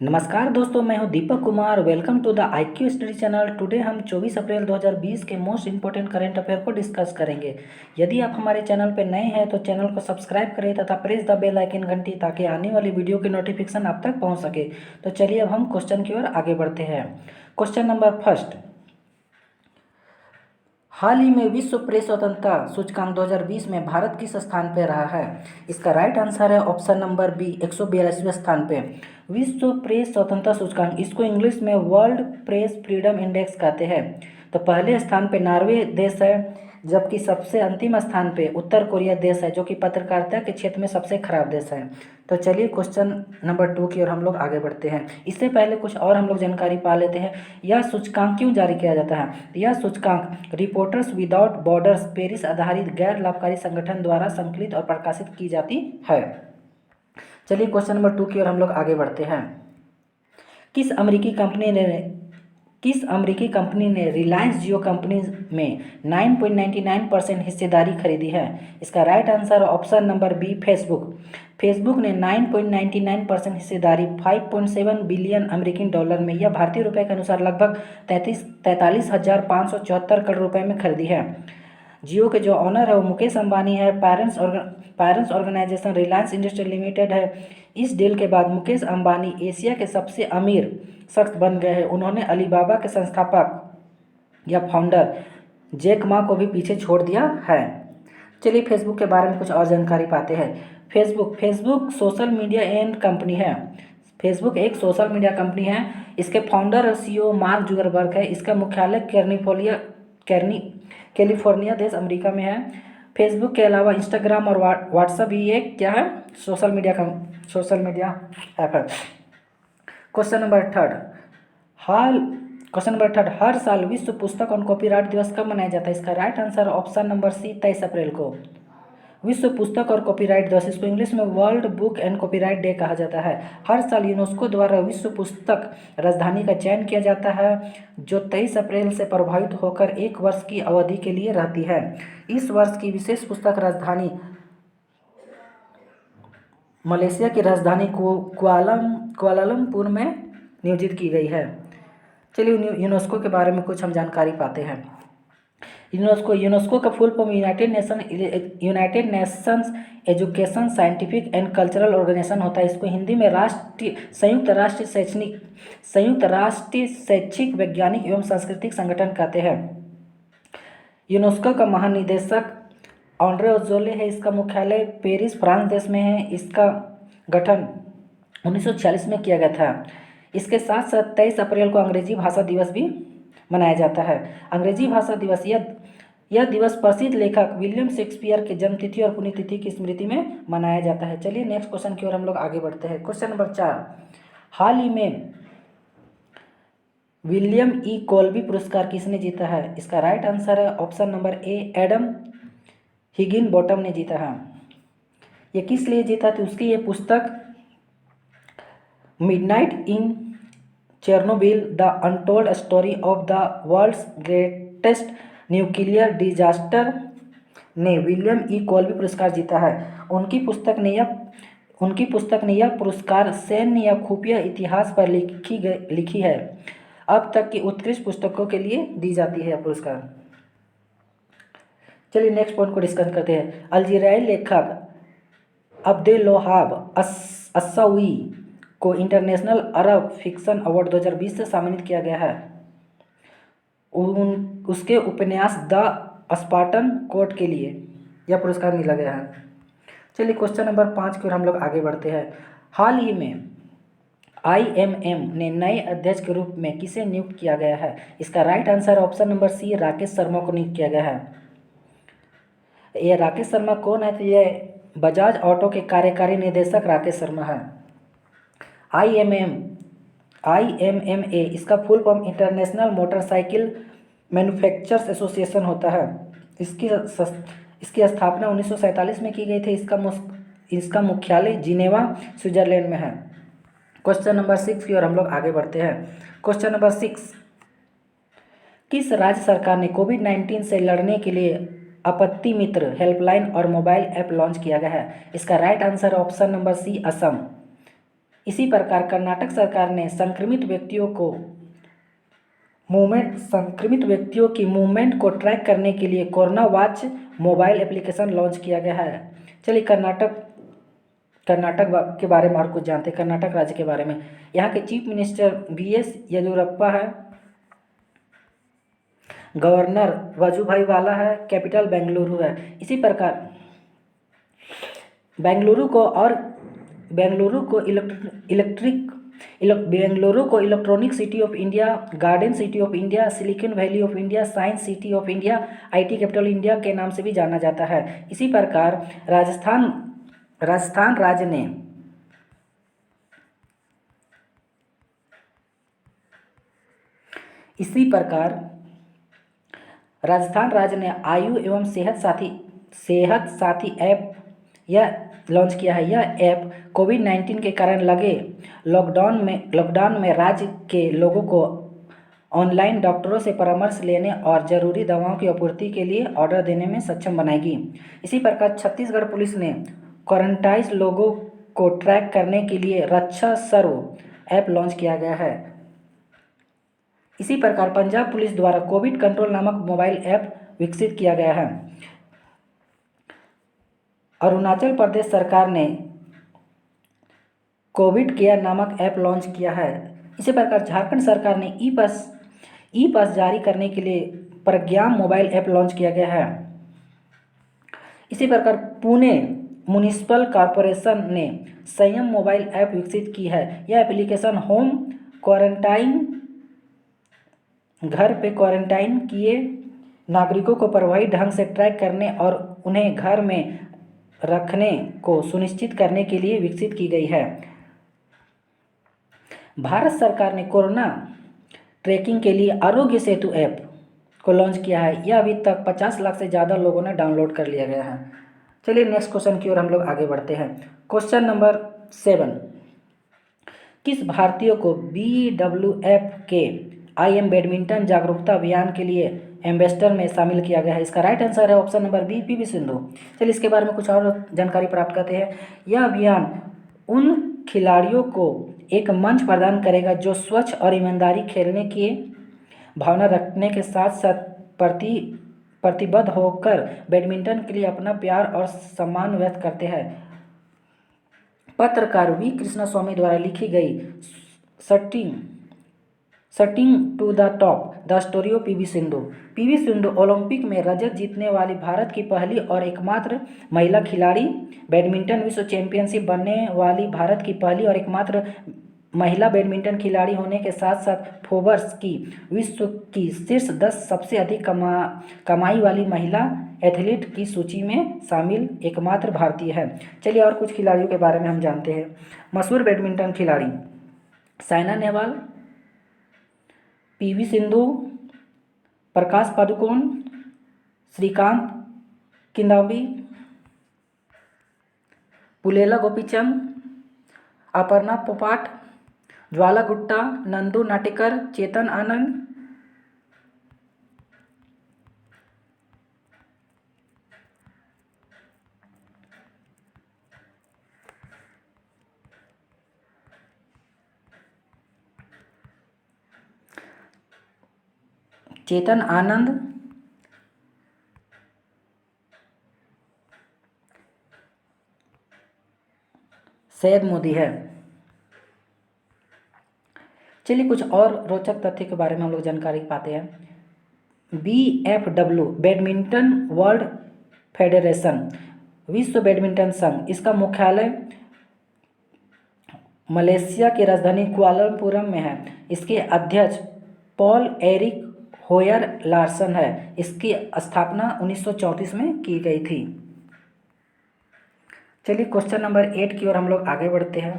नमस्कार दोस्तों, मैं हूं Deepak Kumar. Welcome to the IQ study channel. Today हम 24 अप्रैल 2020 के मोस्ट इंपोर्टेंट करंट अफेयर को डिस्कस करेंगे। यदि आप हमारे चैनल पर नए हैं तो चैनल को सब्सक्राइब करें तथा प्रेस द बेल आइकन घंटी ताकि आने वाली वीडियो की नोटिफिकेशन आप तक पहुंच सके। तो चलिए अब हम क्वेश्चन की ओर आगे बढ़ते हैं। क्वेश्चन नंबर फर्स्ट, हाल ही में विश्व प्रेस स्वतंत्रता सूचकांक 2020 में भारत किस स्थान पर रहा है? इसका राइट आंसर है ऑप्शन नंबर बी, 142वें स्थान पे। विश्व प्रेस स्वतंत्रता सूचकांक, इसको इंग्लिश में वर्ल्ड प्रेस फ्रीडम इंडेक्स कहते हैं। तो पहले स्थान पे नॉर्वे देश है, जबकि सबसे अंतिम स्थान पे उत्तर कोरिया देश है, जो कि पत्रकारिता के क्षेत्र में सबसे खराब देश है। तो चलिए क्वेश्चन नंबर 2 की ओर हम लोग आगे बढ़ते हैं। इससे पहले कुछ और हम लोग जानकारी पा लेते हैं। यह सूचकांक क्यों जारी किया जाता है? यह सूचकांक रिपोर्टर्स विदाउट बॉर्डर्स पेरिस आधारित गैर लाभकारी संगठन द्वारा संकलित और प्रकाशित की जाती है। चलिए क्वेश्चन नंबर 2 की ओर हम लोग आगे बढ़ते हैं। किस अमेरिकी कंपनी ने रिलायंस जियो कंपनी में 9.99% हिस्सेदारी खरीदी है? इसका right answer option number B, Facebook. Facebook ने 9.99% हिस्सेदारी 5.7 बिलियन अमेरिकी डॉलर में, या भारतीय रुपए के अनुसार लगभग 43,574 करोड़ रुपए में खरीदी है। जियो के जो ऑनर है वो मुकेश अंबानी है। Parents organization Reliance industry limited है। इस डील के बाद मुकेश अंबानी एशिया के सबसे अमीर शख्स बन गए हैं। उन्होंने अलीबाबा के संस्थापक या फाउंडर जैक मा को भी पीछे छोड़ दिया है। चलिए फेसबुक के बारे में कुछ और जानकारी पाते हैं। Facebook social media and company है। फेसबुक एक सोशल मीडिया कंपनी है। इसके फाउंडर और CEO मार्क जुकरबर्ग है। इसका मुख्यालय कैलिफोर्निया देश अमेरिका में है। फेसबुक के अलावा इंस्टाग्राम और व्हाट्सएप भी एक क्या है, सोशल मीडिया ऐप है। क्वेश्चन नंबर थर्ड, हर साल विश्व पुस्तक और कॉपीराइट दिवस कब मनाया जाता है? इसका right answer option number C, 23 April को। विश्व पुस्तक और कॉपीराइट दिवस, इसको इंग्लिश में world book and copyright day कहा जाता है। हर साल यूनेस्को द्वारा विश्व पुस्तक राजधानी का चयन किया जाता है, जो 23 अप्रैल से प्रभावित होकर 1 वर्ष की अवधि के लिए रहती है। इस वर्ष की विशेष पुस्तक राजधानी मलेशिया की राजधानी कुआलालंपुर में नियोजित की गई है। चलिए यूनेस्को के बारे में कुछ हम जानकारी पाते हैं। यूनेस्को का full form United Nations education, scientific and cultural organization होता है। इसको हिंदी में संयुक्त राष्ट्र शैक्षिक, वैज्ञानिक एवं सांस्कृतिक संगठन कहते हैं। यूनेस्को का महानिदेशक ऑन्ड्रे अजौले है। इसका मुख्यालय पेरिस, फ्रांस देश में है। इसका गठन 1946 में किया गया था। इसके साथ साथ 23 अप्रैल को अंग्रेजी भाषा दिवस भी मनाया जाता है। अंग्रेजी भाषा दिवस, यह दिवस प्रसिद्ध लेखक विलियम शेक्सपियर के जन्मतिथि और पुण्यतिथि की स्मृति में मनाया जाता है। चलिए नेक्स्ट क्वेश्चन की ओर हम लोग आगे बढ़ते हैं। क्वेश्चन नंबर 4, हाल ही में विलियम ई कॉल्बी पुरस्कार किसने जीता है? इसका राइट आंसर है ऑप्शन नंबर ए, एडम हिगिनबॉटम ने जीता है। ये किस लिए जीता? तो उसकी ये पुस्तक midnight in Chernobyl, the untold story of the world's greatest nuclear disaster ने विलियम ई कॉल्बी पुरस्कार जीता है। उनकी पुस्तक ने यह पुरस्कार सैन्य या खुफिया इतिहास पर लिखी है। अब तक की उत्कृष्ट पुस्तकों के लिए दी जाती है यह पुरस्कार। चलिए नेक्स्ट पॉइंट को डिस्कस करते हैं। अल्जीरियाई लेखक अब्देलवहाब अस्सावी को इंटरनेशनल अरब फिक्शन अवार्ड 2020 से सम्मानित किया गया है। उसके उपन्यास द स्पार्टन कोड के लिए यह पुरस्कार मिला गया है। चलिए क्वेश्चन नंबर 5 की ओर हम लोग आगे बढ़ते हैं। हाल ही में IMM ने नए अध्यक्ष के रूप में किसे नियुक्त किया गया है? इसका right answer option number C, Rakesh Sharma को नियुक्त किया गया है। ये राकेश शर्मा कौन है? तो ये बजाज ऑटो के कार्यकारी निदेशक राकेश शर्मा है। IMMA, इसका full form international motorcycle manufacturers association होता है। इसकी स्थापना 1947 में की गई थी। इसका मुख्यालय जिनेवा, स्विट्जरलैंड में है। क्वेश्चन नंबर 6 की ओर हम लोग आगे बढ़ते हैं। क्वेश्चन नंबर 6, किस राज्य सरकार ने कोविड-19 से लड़ने के लिए आपत्ति मित्र हेल्पलाइन और मोबाइल ऐप लॉन्च किया गया है? इसका right answer option number C, Assam. इसी प्रकार कर्नाटक सरकार ने संक्रमित व्यक्तियों की मूवमेंट को ट्रैक करने के लिए corona watch mobile application launch किया गया है। चलिए कर्नाटक के बारे में और कुछ जानते हैं। कर्नाटक राज्य के बारे में, यहाँ के चीफ मिनिस्टर BS येदियुरप्पा है, गवर्नर वजुभाई वाला है, कैपिटल बेंगलुरु है। इसी प्रकार बेंगलुरु को electronic city of India, garden city of India, silicon valley of India, science city of India, IT capital India के नाम से भी जाना जाता है। इसी प्रकार राजस्थान राज्य ने आयु एवं सेहत साथी ऐप यह लॉन्च किया है। यह ऐप कोविड-19 के कारण लगे लॉकडाउन में राज्य के लोगों को ऑनलाइन डॉक्टरों से परामर्श लेने और जरूरी दवाओं की आपूर्ति के लिए ऑर्डर देने में सक्षम बनाएगी। इसी प्रकार छत्तीसगढ़ पुलिस ने क्वारंटाइन लोगों को ट्रैक करने के लिए रक्षा सर्व ऐप लॉन्च किया गया है। इसी प्रकार पंजाब पुलिस द्वारा कोविड कंट्रोल नामक मोबाइल ऐप विकसित किया गया है। अरुणाचल प्रदेश सरकार ने कोविड केयर नामक ऐप लॉन्च किया है। इसी प्रकार झारखंड सरकार ने ई पास जारी करने के लिए प्रज्ञान मोबाइल ऐप लॉन्च किया गया है। इसी प्रकार पुणे म्युनिसिपल कॉर्पोरेशन ने संयम मोबाइल ऐप विकसित की है। यह एप्लीकेशन होम क्वारंटाइन, घर पे क्वारंटाइन किए नागरिकों को प्रभावी ढंग से ट्रैक करने और उन्हें घर में रखने को सुनिश्चित करने के लिए विकसित की गई है। भारत सरकार ने कोरोना ट्रैकिंग के लिए आरोग्य सेतु ऐप को लॉन्च किया है। यह अभी तक 50 लाख से ज़्यादा लोगों ने डाउनलोड कर लिया गया है। चलिए नेक्स्ट क्वेश्चन की ओर हम लोग आगे बढ़ते हैं। क्वेश्चन नंबर 7, किस भारतीय को BWF के IM बैडमिंटन जागरूकता अभियान के लिए एम्बेसडर में शामिल किया गया है? इसका राइट आंसर है option number B, PV Sindhu. चलिए इसके बारे में कुछ और जानकारी प्राप्त करते हैं। यह अभियान उन खिलाड़ियों को एक मंच प्रदान करेगा जो स्वच्छ और ईमानदारी खेलने की भावना रखने के साथ साथ प्रतिबद्ध होकर बैडमिंटन के लिए अपना प्यार और सम्मान व्यक्त करते हैं। पत्रकार V कृष्णस्वामी द्वारा लिखी गई shuttling to the top the story of PV Sindhu. PV Sindhu Olympic में रजत जीतने वाली भारत की पहली और एकमात्र महिला खिलाड़ी, बैडमिंटन विश्व चैंपियनशिप बनने वाली भारत की पहली और एकमात्र महिला बैडमिंटन खिलाड़ी होने के साथ साथ फोर्ब्स की विश्व की शीर्ष 10 सबसे अधिक कमाई वाली महिला एथलीट की सूची में शामिल एकमात्र भारतीय है। चलिए और कुछ खिलाड़ियों के बारे में हम जानते हैं। मशहूर बैडमिंटन खिलाड़ी साइना नेहवाल, PV सिंधु, प्रकाश पादुकोण, श्रीकांत किदांबी, पुलेला गोपीचंद, अपर्णा पोपाट, ज्वाला गुट्टा, नंदू नाटेकर, चेतन आनंद, सैयद मोदी है। चलिए कुछ और रोचक तथ्य के बारे में हम लोग जानकारी पाते हैं। BFW बैडमिंटन वर्ल्ड फेडरेशन, विश्व बैडमिंटन संघ, इसका मुख्यालय मलेशिया की राजधानी कुआलालंपुरम में है। इसके अध्यक्ष पॉल एरिक होयर लार्सन है। इसकी स्थापना 1934 में की गई थी। चलिए क्वेश्चन नंबर 8 की ओर हम लोग आगे बढ़ते हैं।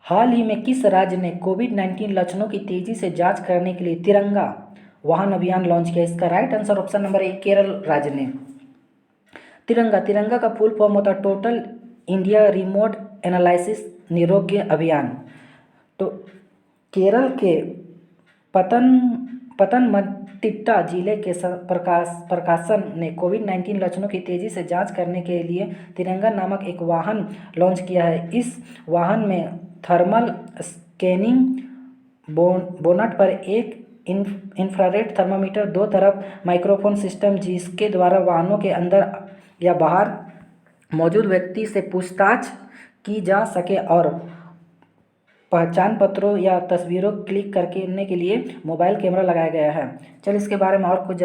हाल ही में किस राज्य ने कोविड-19 लक्षणों की तेजी से जांच करने के लिए तिरंगा वाहन अभियान लॉन्च किया? इसका राइट आंसर ऑप्शन नंबर ए, केरल राज्य ने। तिरंगा का फुल फॉर्म होता है टोटल इंडिया रिमोट एनालिसिस निरोग्य अभियान। तो केरल के पतनमथिट्टा जिले के प्रकाशन ने कोविड-19 लक्षणों की तेज़ी से जांच करने के लिए तिरंगा नामक एक वाहन लॉन्च किया है। इस वाहन में थर्मल स्कैनिंग, बोनट पर एक इंफ्रारेड थर्मामीटर, दो तरफ माइक्रोफोन सिस्टम जिसके द्वारा वाहनों के अंदर या बाहर मौजूद व्यक्ति से पूछताछ की जा सके और पहचान पत्रों या तस्वीरों क्लिक करने के लिए मोबाइल कैमरा लगाया गया है। चल इसके बारे में और कुछ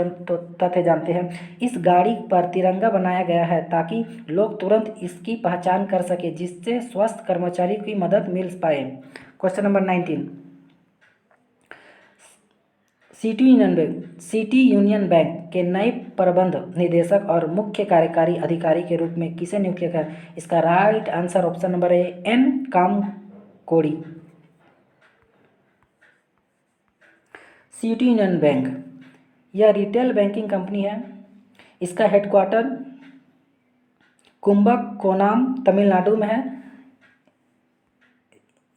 तथ्य जानते हैं। इस गाड़ी पर तिरंगा बनाया गया है ताकि लोग तुरंत इसकी पहचान कर सके, जिससे स्वास्थ्य कर्मचारी की मदद मिल पाए। Question number 19, city Union bank के नए प्रबंध निदेशक और मुख्य कार्यकारी अधिकारी के रूप में किसे नियुक्त किया गया? इसका right answer option number A, N Kamakoti. City Union Bank यह रिटेल बैंकिंग कंपनी है। इसका हेडक्वार्टर कुंभकोणम तमिलनाडु में है।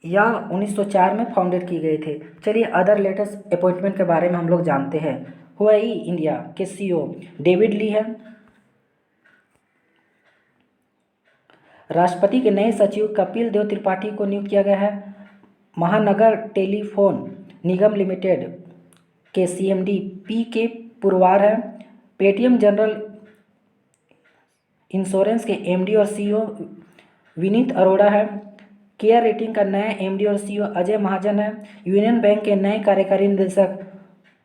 यह 1904 में फाउंडेड की गए थे। चलिए अदर लेटेस्ट अपॉइंटमेंट के बारे में हम लोग जानते हैं। हुआई इंडिया के सीईओ डेविड ली है। राष्ट्रपति के नए सचिव कपिल देव त्रिपाठी को नियुक्त किया गया है। महानगर टेलीफोन निगम लिमिटेड के सीएमडी पी के पुरवार है। पेटीएम जनरल इंश्योरेंस के एमडी और सीईओ विनीत अरोड़ा है। केयर रेटिंग का नया एमडी और सीईओ अजय महाजन है। यूनियन बैंक के नए कार्यकारी निदेशक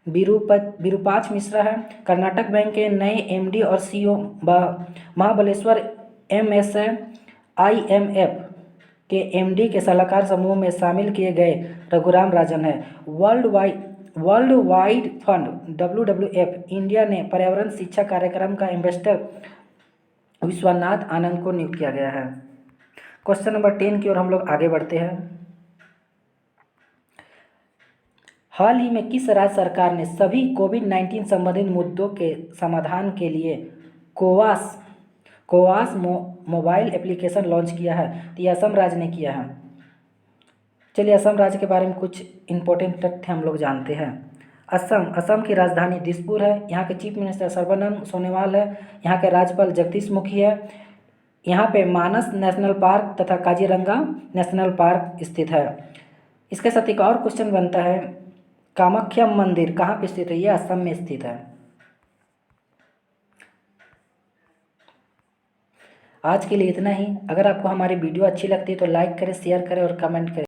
विरूपाक्ष मिश्रा है। कर्नाटक बैंक के नए एमडी और सीईओ महाबलेश्वर एमएस है। आईएमएफ के एमडी के सलाहकार समूह में शामिल किए गए रघुराम राजन है। World wide fund WWF India ने पर्यावरण शिक्षा कार्यक्रम का एम्बेसडर विश्वनाथ आनंद को नियुक्त किया गया है। क्वेश्चन नंबर 10 की ओर हम लोग आगे बढ़ते हैं। हाल ही में किस राज्य सरकार ने सभी कोविड-19 संबंधित मुद्दों के समाधान के लिए कोवास मोबाइल एप्लीकेशन लॉन्च किया है? तो यह असम राज्य ने किया है। चलिए असम राज्य के बारे में कुछ इंपॉर्टेंट तथ्य हम लोग जानते हैं। असम की राजधानी दिसपुर है। यहाँ के चीफ मिनिस्टर सर्बानंद सोनोवाल है। यहाँ के राज्यपाल जगदीश मुखी है। यहाँ पे मानस नेशनल पार्क तथा काजीरंगा नेशनल पार्क स्थित है। इसके साथ एक और क्वेश्चन बनता है, कामाख्या मंदिर कहाँ पे स्थित है? यह असम में स्थित है। आज के लिए इतना ही। अगर आपको हमारी वीडियो अच्छी लगती है तो लाइक करें, शेयर करें और कमेंट करें।